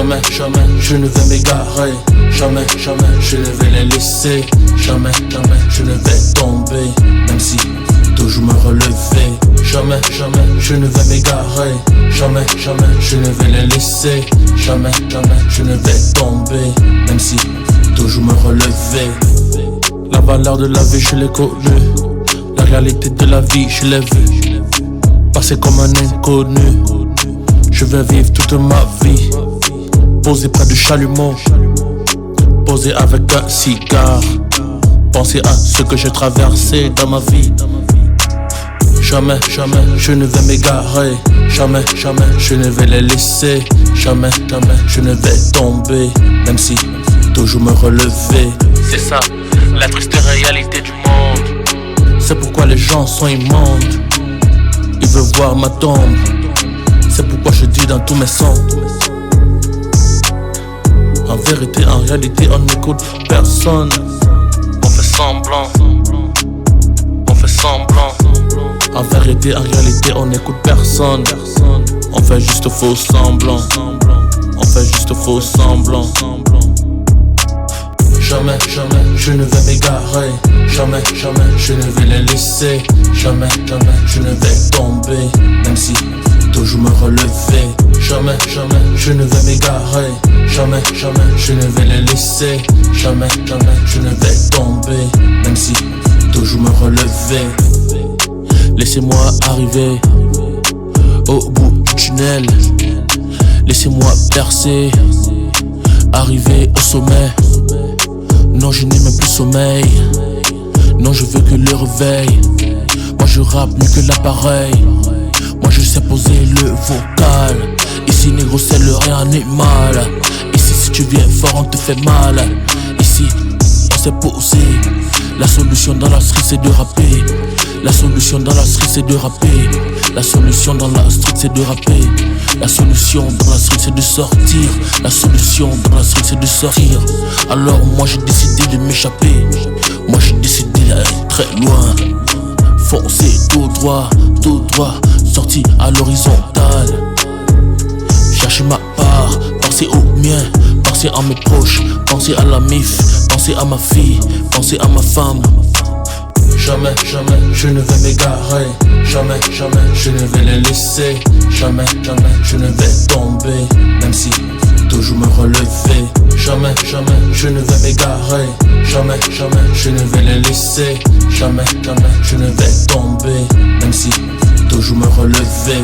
Jamais, jamais, je ne vais m'égarer. Jamais, jamais, je ne vais les laisser. Jamais, jamais, je ne vais tomber. Même si toujours me relever. Jamais, jamais, je ne vais m'égarer. Jamais, jamais, je ne vais les laisser. Jamais, jamais, je ne vais tomber. Même si toujours me relever. La valeur de la vie, je l'ai connue. La réalité de la vie, je l'ai vue. Passer comme un inconnu. Je vais vivre toute ma vie. Posé près du chalumeau. Posé avec un cigare. Penser à ce que j'ai traversé dans ma vie. Jamais, jamais, je ne vais m'égarer. Jamais, jamais, je ne vais les laisser. Jamais, jamais, je ne vais tomber. Même si toujours me relever. C'est ça, la triste réalité du monde. C'est pourquoi les gens sont immondes. Ils veulent voir ma tombe. C'est pourquoi je dis dans tous mes sons. En vérité, en réalité, on n'écoute personne. On fait semblant. On fait semblant. En vérité, en réalité, on n'écoute personne. On fait juste faux semblant. On fait juste faux semblant. Jamais, jamais, je ne vais m'égarer. Jamais, jamais, je ne vais les laisser. Jamais, jamais, je ne vais tomber. Même si toujours me relever. Jamais, jamais, je ne vais m'égarer. Jamais, jamais, je ne vais les laisser. Jamais, jamais, je ne vais tomber. Même si toujours me relever. Laissez-moi arriver au bout du tunnel. Laissez-moi percer, arriver au sommet. Non, je n'ai même plus sommeil. Non, je veux que le réveil. Moi je rappe mieux que l'appareil. Moi je sais poser le vocal. Ici négro c'est le réanimal. Ici si tu viens fort on te fait mal. Ici on s'est posé. La solution dans la street c'est de rapper. La solution dans la street c'est de rapper. La solution dans la street c'est de rapper. La solution dans la street c'est de sortir. La solution dans la street c'est de sortir. Alors moi j'ai décidé de m'échapper. Moi j'ai décidé d'aller très loin. Foncer tout droit, sorti à l'horizontale. Chercher ma part, penser au mien, penser à mes proches, penser à la mif, penser à ma fille, penser à ma femme. Jamais, jamais, je ne vais m'égarer. Jamais, jamais, je ne vais les laisser. Jamais, jamais, je ne vais tomber. Même si toujours me relever. Jamais, jamais, je ne vais m'égarer. Jamais, jamais, je ne vais les laisser. Jamais, jamais, je ne vais tomber. Même si toujours me relever.